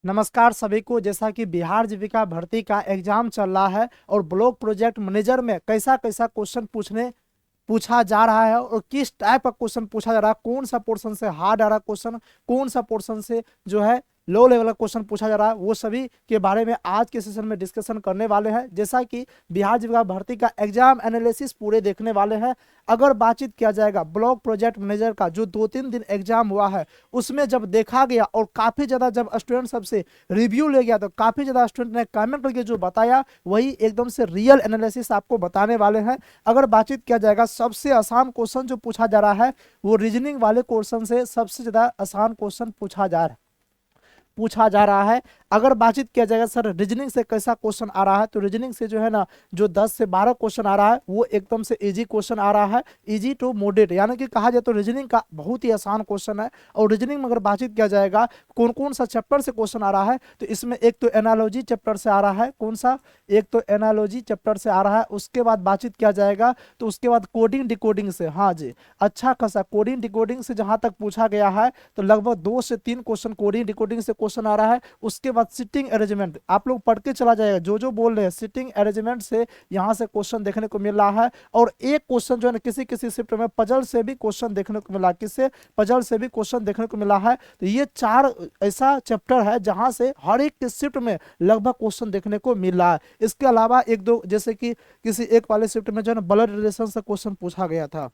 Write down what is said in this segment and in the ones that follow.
नमस्कार सभी को। जैसा कि बिहार जीविका भर्ती का एग्जाम चल रहा है और ब्लॉक प्रोजेक्ट मैनेजर में कैसा कैसा क्वेश्चन पूछा जा रहा है और किस टाइप का क्वेश्चन पूछा जा रहा है, कौन सा पोर्शन से हार्ड आ रहा है क्वेश्चन, कौन सा पोर्शन से जो है लो लेवल का क्वेश्चन पूछा जा रहा है, वो सभी के बारे में आज के सेशन में डिस्कशन करने वाले हैं। जैसा कि बिहार जीविका भर्ती का एग्जाम एनालिसिस पूरे देखने वाले हैं। अगर बातचीत किया जाएगा ब्लॉक प्रोजेक्ट मैनेजर का जो 2-3 दिन एग्जाम हुआ है, उसमें जब देखा गया और काफी ज्यादा जब स्टूडेंट सबसे रिव्यू ले गया तो काफी ज्यादा स्टूडेंट ने कमेंट करके जो बताया वही एकदम से रियल एनालिसिस आपको बताने वाले हैं। अगर बातचीत किया जाएगा सबसे आसान क्वेश्चन जो पूछा जा रहा है वो रीजनिंग वाले क्वेश्चन से सबसे ज्यादा आसान क्वेश्चन पूछा जा रहा है। अगर बातचीत किया जाएगा सर रीजनिंग से कैसा क्वेश्चन आ रहा है, तो रीजनिंग से जो है ना जो 10 से 12 क्वेश्चन आ रहा है वो एकदम से इजी क्वेश्चन आ रहा है, इजी टू मॉडरेट, यानी कि कहा जाए तो रीजनिंग का बहुत ही आसान क्वेश्चन है। और रीजनिंग में अगर बातचीत किया जाएगा कौन कौन सा चैप्टर से क्वेश्चन आ रहा है, तो इसमें एक तो एनालॉजी चैप्टर से आ रहा है, कौन सा, एक तो एनालॉजी चैप्टर से आ रहा है। उसके बाद बातचीत किया जाएगा तो उसके बाद कोडिंग डिकोडिंग से, हाँ जी, अच्छा खासा कोडिंग डिकोडिंग से जहां तक पूछा गया है तो लगभग 2 से 3 क्वेश्चन कोडिंग डिकोडिंग से क्वेश्चन आ रहा है। उसके बाद सिटिंग अरेंजमेंट आप लोग पढ़ के चला जाएगा, जो जो बोल रहे हैं सिटिंग अरेंजमेंट से यहाँ से क्वेश्चन देखने को मिल रहा है। और एक क्वेश्चन जो है ना किसी किसी शिफ्ट में पजल से भी क्वेश्चन देखने को मिला, किससे, पजल से भी क्वेश्चन देखने को मिला है। तो ये 4 ऐसा चैप्टर है जहां से हर एक के शिफ्ट में लगभग क्वेश्चन देखने को मिल रहा है। इसके अलावा एक दो जैसे कि किसी एक वाले शिफ्ट में जो है ना ब्लड रिलेशन से क्वेश्चन पूछा गया था,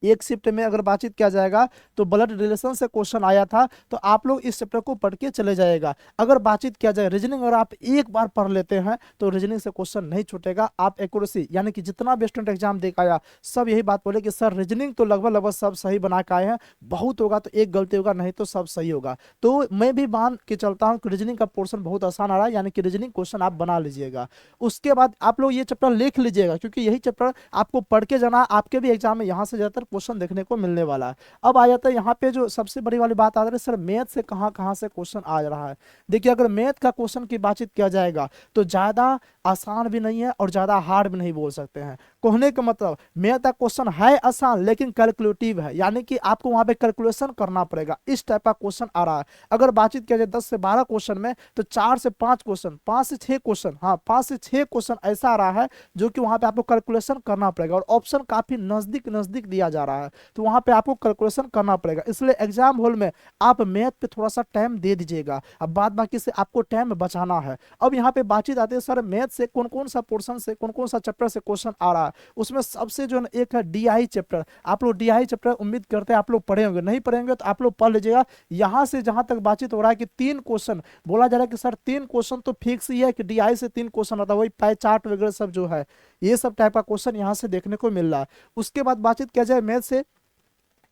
एक शिफ्ट में अगर बातचीत किया जाएगा तो ब्लड रिलेशन से क्वेश्चन आया था। तो आप लोग इस चैप्टर को पढ़ के चले जाएगा। अगर बातचीत किया जाए रीजनिंग, अगर आप एक बार पढ़ लेते हैं तो रीजनिंग से क्वेश्चन नहीं छूटेगा। आप एक्यूरेसी यानी कि जितना भी स्टूडेंट एग्जाम दे के आया सब यही बात बोले कि सर रीजनिंग तो लगभग लगभग सब सही बना के आए हैं, बहुत होगा तो एक गलती होगा, नहीं तो सब सही होगा। तो मैं भी मान के चलता हूँ कि रीजनिंग का पोर्शन बहुत आसान आ रहा है, यानी कि रीजनिंग क्वेश्चन आप बना लीजिएगा। उसके बाद आप लोग ये चैप्टर लिख लीजिएगा क्योंकि यही चैप्टर आपको पढ़ के जाना, आपके भी एग्जाम में यहाँ से ज्यादातर क्वेश्चन देखने को मिलने वाला है। अब आ जाता है यहाँ पे जो सबसे बड़ी वाली बात आ रही है, सर मैथ से कहाँ कहाँ से क्वेश्चन आ रहा है। देखिए अगर मैथ का क्वेश्चन की बातचीत किया जाएगा तो ज्यादा आसान भी नहीं है और ज्यादा हार्ड भी नहीं बोल सकते हैं। कहने का मतलब मैथ का क्वेश्चन है आसान लेकिन कैलकुलेटिव है, यानी कि आपको वहां पे कैलकुलेशन करना पड़ेगा, इस टाइप का क्वेश्चन आ रहा है। अगर बातचीत किया जाए 10 से 12 क्वेश्चन में तो 4 से 5 क्वेश्चन, 5 से 6 क्वेश्चन, हाँ 5 से 6 क्वेश्चन ऐसा आ रहा है जो कि वहां पे आपको कैलकुलेशन करना पड़ेगा और ऑप्शन काफी नजदीक नजदीक दिया जा रहा है, तो वहां पे आपको कैलकुलेशन करना पड़ेगा। इसलिए एग्जाम हॉल में आप मैथ पे थोड़ा सा टाइम दे दीजिएगा, अब बात बाकी से आपको टाइम बचाना है। अब यहाँ पे बातचीत आती है सर मैथ से कौन कौन सा पोर्शन से कौन कौन सा चैप्टर से क्वेश्चन आ रहा है। उसमें सबसे जो है एक है डीआई चैप्टर। आप लोग डीआई चैप्टर उम्मीद करते हैं आप लोग पढ़े होंगे, नहीं पढ़े होंगे तो आप लोग पढ़ लीजिएगा। यहाँ से जहां तक बातचीत हो रहा है कि 3 क्वेश्चन बोला जा रहा है कि सर 3 क्वेश्चन तो फिक्स ही है कि डीआई से 3 क्वेश्चन आता है, वही पाई चार्ट वगैरह सब जो है ये सब टाइप का क्वेश्चन यहाँ से देखने को मिल रहा है। उसके बाद बातचीत किया जाए मैथ से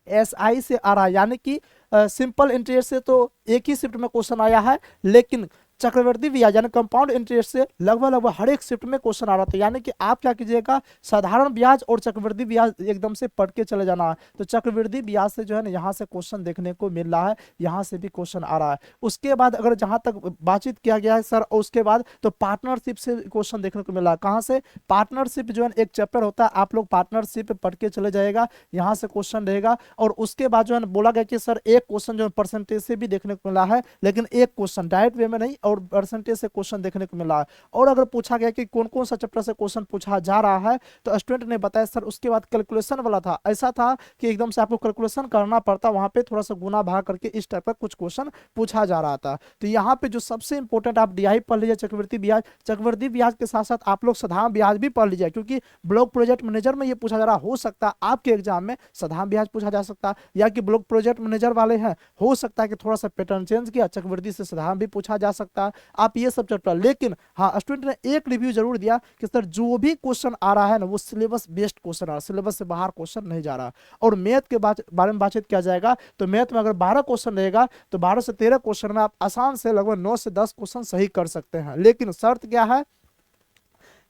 एसआई से आ रहा है, यानी कि सिंपल इंटरेस्ट से तो एक ही शिफ्ट में क्वेश्चन आया है, लेकिन चक्रवृद्धि ब्याज यानी कंपाउंड इंटरेस्ट से लगभग लगभग हर एक शिफ्ट में क्वेश्चन आ रहा था। यानी कि आप क्या कीजिएगा साधारण ब्याज और चक्रवृद्धि ब्याज एकदम से पढ़ के चले जाना है। तो चक्रवृद्धि ब्याज से जो है ना यहाँ से क्वेश्चन देखने को मिल रहा है, यहाँ से भी क्वेश्चन आ रहा है। उसके बाद अगर जहां तक बातचीत किया गया है सर, और उसके बाद तो पार्टनरशिप से क्वेश्चन देखने को मिला है। कहाँ से, पार्टनरशिप जो है एक चैप्टर होता है, आप लोग पार्टनरशिप पढ़ के चले जाएगा, यहाँ से क्वेश्चन रहेगा। और उसके बाद जो है बोला गया कि सर एक क्वेश्चन जो है परसेंटेज से भी देखने को मिला है, लेकिन एक क्वेश्चन डायरेक्ट वे में नहीं और परसेंटेज से क्वेश्चन देखने को मिला है। और अगर पूछा गया कि कौन कौन सा चैप्टर से क्वेश्चन पूछा जा रहा है तो स्टूडेंट ने बताया सर उसके बाद कैलकुलेशन वाला था, ऐसा था कि एकदम से आपको कैलकुलेशन करना पड़ता, वहां पे थोड़ा सा गुना भाग करके इस टाइप का कुछ क्वेश्चन पूछा जा रहा था। तो यहाँ पे जो सबसे इंपॉर्टेंट आप डीआई पढ़ लीजिए, चक्रवृद्धि ब्याज, चक्रवृद्धि ब्याज के साथ साथ आप लोग साधारण ब्याज भी पढ़ लीजिए, क्योंकि ब्लॉक प्रोजेक्ट मैनेजर में ये पूछा जा रहा हो सकता है आपके एग्जाम में साधारण ब्याज पूछा जा सकता है, या कि ब्लॉक प्रोजेक्ट मैनेजर वाले हैं हो सकता है कि थोड़ा सा पैटर्न चेंज किया, चक्रवृद्धि से साधारण भी पूछा जा सकता है। आप ये सब चैप्टर, लेकिन हाँ स्टूडेंट ने एक रिव्यू जरूर दिया कि सर जो भी क्वेश्चन आ रहा है ना वो सिलेबस बेस्ड क्वेश्चन आ रहा है, सिलेबस से बाहर क्वेश्चन नहीं जा रहा। और मैथ के बारे में बातचीत किया जाएगा तो मैथ में अगर 12 क्वेश्चन रहेगा तो 12 से 13 क्वेश्चन में आप आसान से लगभग 9 से 10 क्वेश्चन सही कर सकते हैं, लेकिन शर्त क्या है,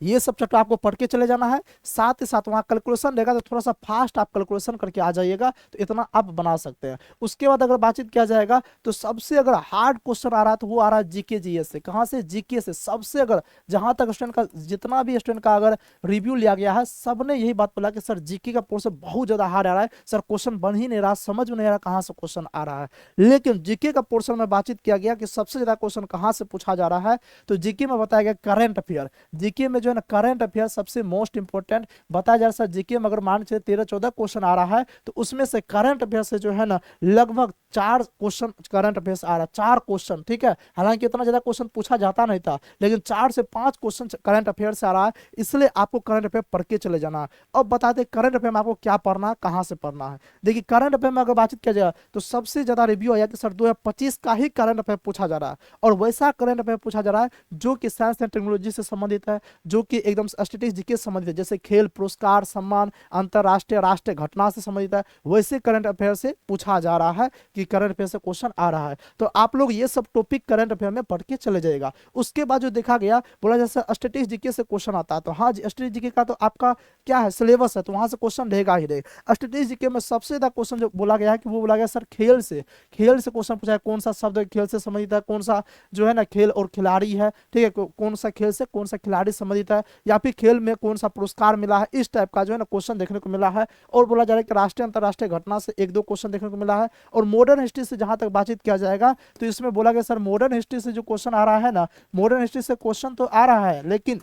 ये सब चैप्टर आपको पढ़ के चले जाना है। साथ ही साथ वहाँ कैलकुलेशन रहेगा तो थोड़ा सा फास्ट आप कैलकुलेशन करके आ जाइएगा, तो इतना आप बना सकते हैं। उसके बाद अगर बातचीत किया जाएगा तो सबसे अगर हार्ड क्वेश्चन आ रहा है तो वो आ रहा है जीके जीएस से। कहाँ से? जीके से। सबसे अगर जहां तक स्टूडेंट का, जितना भी स्टूडेंट का अगर रिव्यू लिया गया है, सबने यही बात बोला कि सर जीके का पोर्शन बहुत ज्यादा हार्ड आ रहा है, सर क्वेश्चन बन ही नहीं रहा, समझ में नहीं आ रहा कहाँ से क्वेश्चन आ रहा है। लेकिन जीके का पोर्शन में बातचीत किया गया कि सबसे ज्यादा क्वेश्चन कहाँ से पूछा जा रहा है, तो जीके में बताया गया करंट अफेयर। जीके में जो है ना करंट अफेयर सबसे मोस्ट इंपोर्टेंट बताया जा रहा है। सर जीके में अगर मान चलिए 13-14 क्वेश्चन आ रहा है तो उसमें से करंट अफेयर से जो है ना लगभग 4 क्वेश्चन करंट अफेयर आ रहा है, 4 क्वेश्चन, ठीक है। हालांकि इतना ज्यादा क्वेश्चन पूछा जाता नहीं था, लेकिन 4 से 5 क्वेश्चन करंट अफेयर से आ रहा है, इसलिए आपको करंट अफेयर पढ़ के चले जाना है। अब बताते करंट अफेयर में आपको क्या पढ़ना है, कहां से पढ़ना है। देखिए करंट अफेयर में अगर बातचीत किया जाए तो सबसे ज्यादा रिव्यू आया कि सर 2025 का ही करंट अफेयर पूछा जा रहा है, और वैसा करंट अफेयर पूछा जा रहा है जो कि साइंस एंड टेक्नोलॉजी से संबंधित है, जो कि एकदम स्टैटिस्टिक्स जीके से संबंधित है, जैसे खेल, पुरस्कार, सम्मान, अंतरराष्ट्रीय, राष्ट्रीय घटना से संबंधित है, वैसे करंट अफेयर से पूछा जा रहा है कि करंट अफेयर से क्वेश्चन आ रहा है। तो आप लोग ये सब टॉपिक करंट अफेयर में पढ़ के चले जाएगा। उसके बाद जो देखा गया, बोला जैसे स्टैटिस्टिक्स जीके से क्वेश्चन आता है, तो हाँ स्टैटिस्टिक्स जीके का तो आपका क्या है, सिलेबस है, तो वहां से क्वेश्चन रहेगा ही रहेगा। स्टैटिस्टिक्स जीके में सबसे ज्यादा क्वेश्चन जो बोला गया है कि वो बोला गया सर खेल से क्वेश्चन पूछा है, कौन सा शब्द खेल से संबंधित है, कौन सा जो है ना खेल और खिलाड़ी है, ठीक है, कौन सा खेल से कौन सा खिलाड़ी संबंधित है, या फिर खेल में कौन सा पुरस्कार मिला है, इस टाइप का जो है ना क्वेश्चन देखने को मिला है। और बोला जा रहा है कि राष्ट्रीय अंतरराष्ट्रीय घटना से 1-2 क्वेश्चन देखने को मिला है। और मॉडर्न हिस्ट्री से जहां तक बातचीत किया जाएगा तो इसमें बोला गया सर मॉडर्न हिस्ट्री से जो क्वेश्चन आ रहा है ना, मॉडर्न हिस्ट्री से क्वेश्चन तो आ रहा है, लेकिन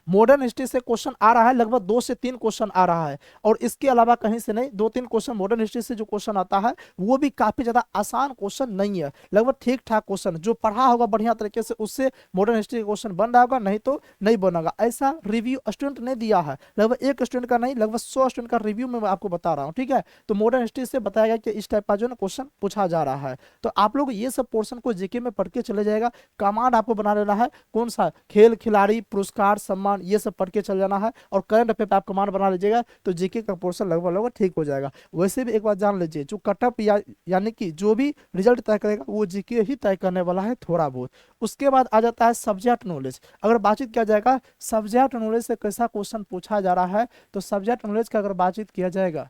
मॉडर्न हिस्ट्री से क्वेश्चन आ रहा है लगभग 2 से 3 क्वेश्चन आ रहा है, और इसके अलावा कहीं से नहीं, 2-3 क्वेश्चन मॉडर्न हिस्ट्री से जो क्वेश्चन आता है वो भी काफी ज्यादा आसान क्वेश्चन नहीं है, लगभग ठीक ठाक क्वेश्चन, जो पढ़ा होगा बढ़िया तरीके से उससे मॉडर्न हिस्ट्री का क्वेश्चन बन रहा होगा, नहीं तो नहीं बनेगा। ऐसा रिव्यू स्टूडेंट ने दिया है, लगभग एक स्टूडेंट का नहीं, लगभग 100 स्टूडेंट का रिव्यू में मैं आपको बता रहा हूँ, ठीक है। तो मॉडर्न हिस्ट्री से बताया गया कि इस टाइप का जो है क्वेश्चन पूछा जा रहा है। तो आप लोग ये सब पोर्शन को जीके में पढ़ के चले जाएगा। कमांड आपको बना लेना है, कौन सा खेल, खिलाड़ी, पुरस्कार, सम्मान, ये सब पढ़ के चल जाना है, और करंट अफेयर पे आप कमांड बना लीजिएगा, तो जीके का पोर्शन लगभग ठीक हो जाएगा। वैसे भी एक बात जान लीजिए, जो कटअप यानी कि जो भी रिजल्ट तय करेगा वो जीके ही तय करने वाला है थोड़ा बहुत। उसके बाद आ जाता है सब्जेक्ट नॉलेज। अगर बातचीत किया जाएगा सब्जेक्ट नॉलेज से कैसा क्वेश्चन पूछा जा रहा है, तो सब्जेक्ट नॉलेज का अगर बातचीत किया जाएगा,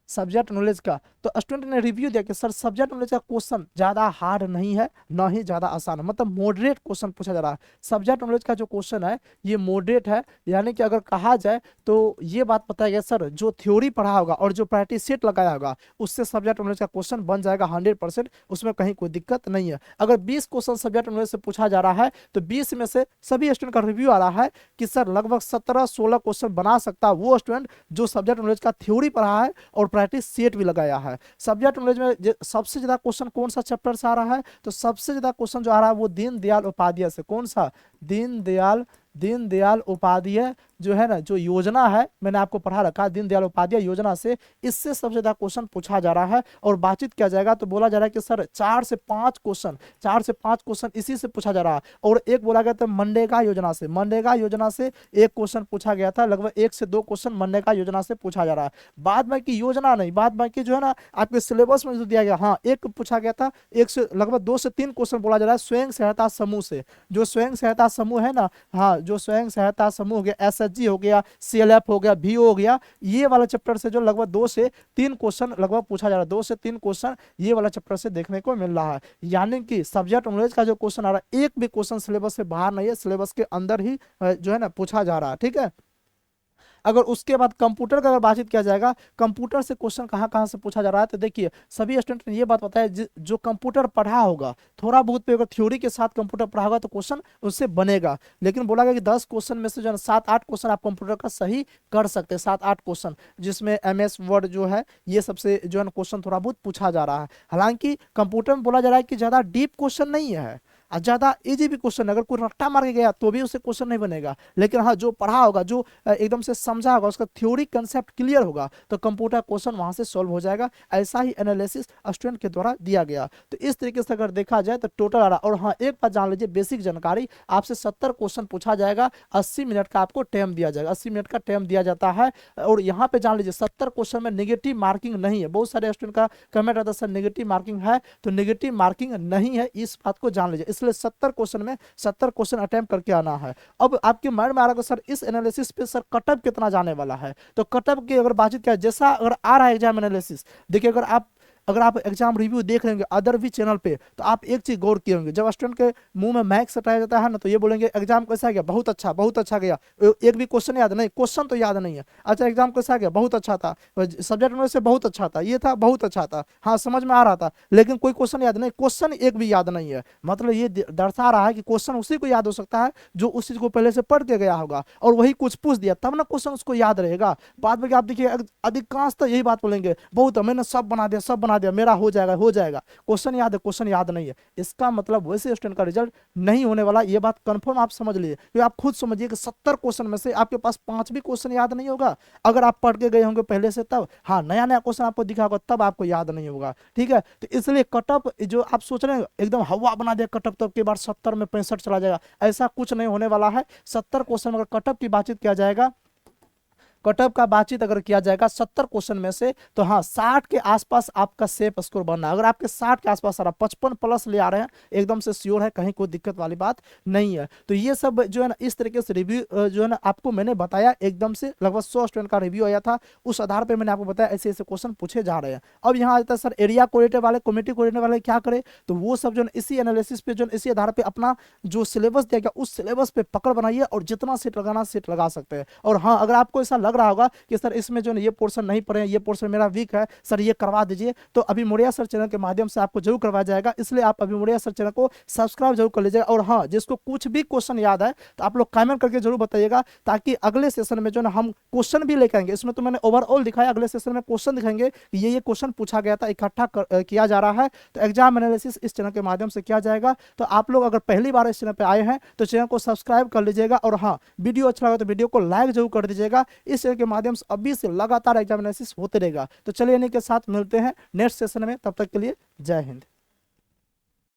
सब्जेक्ट नॉलेज का, तो स्टूडेंट ने रिव्यू दिया कि सर सब्जेक्ट नॉलेज का क्वेश्चन ज्यादा हार्ड नहीं है, ना ही ज्यादा आसान है, मतलब मॉडरेट क्वेश्चन पूछा जा रहा है। सब्जेक्ट नॉलेज का जो क्वेश्चन है ये मॉडरेट है, यानी कि अगर कहा जाए तो ये बात बताया गया सर जो थ्योरी पढ़ा होगा और जो प्रैक्टिस सेट लगाया होगा उससे सब्जेक्ट नॉलेज का क्वेश्चन बन जाएगा 100%, उसमें कहीं कोई दिक्कत नहीं है। अगर 20 क्वेश्चन सब्जेक्ट नॉलेज से पूछा जा रहा है तो 20 में से सभी स्टूडेंट का रिव्यू आ रहा है कि सर लगभग 17-16 क्वेश्चन बना सकता है वो स्टूडेंट जो सब्जेक्ट नॉलेज का थ्योरी पढ़ा है और प्रैक्टिस सेट भी लगाया है। सब्जेक्ट नॉलेज में सबसे ज्यादा क्वेश्चन कौन सा चैप्टर से आ रहा है, तो सबसे ज्यादा क्वेश्चन जो आ रहा है वो दीनदयाल उपाध्याय से। कौन सा? दीनदयाल उपाध्याय जो है ना, जो योजना है, मैंने आपको पढ़ा रखा, दीनदयाल उपाध्याय योजना से, इससे सबसे ज्यादा क्वेश्चन पूछा जा रहा है। और बातचीत किया जाएगा तो बोला जा रहा है कि सर 4 से 5 क्वेश्चन इसी से पूछा जा रहा है। और एक बोला गया था मनरेगा योजना से एक क्वेश्चन पूछा गया था, लगभग 1 से 2 क्वेश्चन मनरेगा योजना से पूछा जा रहा है। बाद में की योजना नहीं, बाद में की जो है ना आपके सिलेबस में जो दिया गया, हाँ एक पूछा गया था, एक से लगभग 2 से 3 क्वेश्चन बोला जा रहा है स्वयं सहायता समूह से। जो स्वयं सहायता समूह है ना, हाँ जो स्वयं सहायता समूह हो गया, एसएचजी हो गया, सीएलएफ हो गया, वीओ हो गया, ये वाला चैप्टर से जो लगभग 2 से 3 क्वेश्चन लगभग पूछा जा रहा है, 2 से 3 क्वेश्चन ये वाला चैप्टर से देखने को मिल रहा है। यानी कि सब्जेक्ट नॉलेज का जो क्वेश्चन आ रहा है एक भी क्वेश्चन सिलेबस से बाहर नहीं है, सिलेबस के अंदर ही जो है ना पूछा जा रहा है, ठीक है। अगर उसके बाद कंप्यूटर का अगर बातचीत किया जाएगा, कंप्यूटर से क्वेश्चन कहाँ कहाँ से पूछा जा रहा है, तो देखिए सभी स्टूडेंट ने ये बात बताया जो कंप्यूटर पढ़ा होगा थोड़ा बहुत पे अगर थ्योरी के साथ कंप्यूटर पढ़ा होगा तो क्वेश्चन उससे बनेगा। लेकिन बोला गया कि 10 क्वेश्चन में से जो है 7-8 क्वेश्चन आप कंप्यूटर का सही कर सकते हैं, 7-8 क्वेश्चन, जिसमें MS वर्ड जो है ये सबसे जो है क्वेश्चन थोड़ा बहुत पूछा जा रहा है। हालांकि कंप्यूटर में बोला जा रहा है कि ज्यादा डीप क्वेश्चन नहीं है, ज्यादा इजी भी क्वेश्चन, अगर कोई रट्टा मार के गया तो भी उससे क्वेश्चन नहीं बनेगा। लेकिन हाँ जो पढ़ा होगा, जो एकदम से समझा होगा, उसका थ्योरी कंसेप्ट क्लियर होगा, तो कंप्यूटर क्वेश्चन वहां से सॉल्व हो जाएगा। ऐसा ही एनालिसिस स्टूडेंट के द्वारा दिया गया। तो इस तरीके से अगर देखा जाए तो टोटल आ रहा। और हाँ एक बात जान लीजिए, बेसिक जानकारी आपसे 70 क्वेश्चन पूछा जाएगा, 80 मिनट का आपको टाइम दिया जाएगा, 80 मिनट का टाइम दिया जाता है। और यहाँ पे जान लीजिए 70 क्वेश्चन में नेगेटिव मार्किंग नहीं है। बहुत सारे स्टूडेंट का कमेंट आता है सर नेगेटिव मार्किंग है, तो नेगेटिव मार्किंग नहीं है, इस बात को जान लीजिए। इसलिए इसलिए 70 क्वेश्चन में 70 क्वेश्चन अटेम्प्ट करके आना है। अब आपके माइंड में आ रहा है सर इस एनालिसिस पे सर कटअप कितना जाने वाला है, तो कटअप की अगर बातचीत किया, जैसा अगर आ रहा है एग्जाम एनालिसिस, देखिए अगर आप एग्जाम रिव्यू देख लेंगे अदर भी चैनल पे, तो आप एक चीज गौर किए होंगे, जब स्टूडेंट के मुंह में मैक सटाया जाता है ना, तो ये बोलेंगे एग्जाम कैसा गया, बहुत अच्छा गया, एक भी क्वेश्चन याद नहीं, क्वेश्चन तो याद नहीं है। अच्छा एग्जाम कैसा गया, बहुत अच्छा था, सब्जेक्ट में से बहुत अच्छा था, ये था बहुत अच्छा था, हाँ समझ में आ रहा था, लेकिन कोई क्वेश्चन याद नहीं, क्वेश्चन एक भी याद नहीं है। मतलब ये दर्शा रहा है कि क्वेश्चन उसी को याद हो सकता है जो उस चीज को पहले से पढ़ के गया होगा, और वही कुछ पूछ दिया तब ना क्वेश्चन उसको याद रहेगा। बाद में आप देखिए अधिकांश तो यही बात बोलेंगे, बहुत मैंने सब बना दिया, मेरा हो जाएगा, क्वेश्चन याद है, क्वेश्चन याद नहीं है। इसका मतलब वैसे स्टूडेंट का रिजल्ट नहीं होने वाला, ये बात कंफर्म आप समझ लीजिए। क्योंकि आप खुद समझिए कि 70 क्वेश्चन में से आपके पास 5 भी क्वेश्चन याद नहीं होगा, अगर आप पढ़ के गए होंगे पहले से तब, हाँ नया क्वेश्चन आपको दिखा होगा तब आपको याद नहीं होगा, ठीक है। तो इसलिए कटअप जो आप सोच रहे हैं एकदम हवा बना दिया कटअप, तब के बाद 70 में 65 चला जाएगा, ऐसा कुछ नहीं होने वाला है। 70 क्वेश्चन अगर कटअप की बातचीत किया जाएगा, कटअप का बातचीत अगर किया जाएगा 70 क्वेश्चन में से, तो हाँ 60 के आसपास आपका सेफ स्कोर बनना है। अगर आपके 60 के आसपास आ रहा, 55 प्लस ले आ रहे हैं, एकदम से श्योर है, कहीं कोई दिक्कत वाली बात नहीं है। तो ये सब जो है ना इस तरीके से रिव्यू जो है ना आपको मैंने बताया, एकदम से लगभग 100 स्टूडेंट का रिव्यू आया था, उस आधार पर मैंने आपको बताया ऐसे ऐसे क्वेश्चन पूछे जा रहे हैं। अब यहाँ आता है सर एरिया कोऑर्डिनेटर वाले, कमेटी कोऑर्डिनेटर वाले क्या करे, तो वो सब जो है इसी एनालिसिस पे जो इसी आधार पर अपना जो सिलेबस दिया गया उस सिलेबस पे पकड़ बनाइए, और जितना सीट लगाना सीट लगा सकते हैं। और हाँ अगर आपको ऐसा लग रहा होगा कि सर इसमें जो है ये पोर्शन नहीं पढ़े, ये पोर्शन मेरा वीक है, सर ये करवा दीजिए, तो अभी मोरिया सर चैनल के माध्यम से आपको जरूर करवाया जाएगा। इसलिए आप अभी मोरिया सर चैनल को सब्सक्राइब जरूर कर लीजिएगा। और हाँ जिसको कुछ भी क्वेश्चन याद है तो आप लोग कमेंट करके जरूर बताइएगा, ताकि अगले सेशन में जो है हम क्वेश्चन भी लेकर आएंगे। इसमें तो मैंने ओवरऑल दिखाया, अगले सेशन में क्वेश्चन दिखाएंगे कि ये क्वेश्चन पूछा गया था, इकट्ठा किया जा रहा है, तो एग्जाम एनालिसिस इस चैनल के माध्यम से किया जाएगा। तो आप लोग अगर पहली बार इस चैनल पर आए हैं तो चैनल को सब्सक्राइब कर लीजिएगा, और हाँ वीडियो अच्छा लगा तो वीडियो को लाइक जरूर कर दीजिएगा। इस चैनल के माध्यम से अभी से लगातार एग्जाम एनालिसिस होते रहेगा। तो चलिए इन्हीं के साथ मिलते हैं नेक्स्ट सेशन में, तब तक के लिए जय हिंद।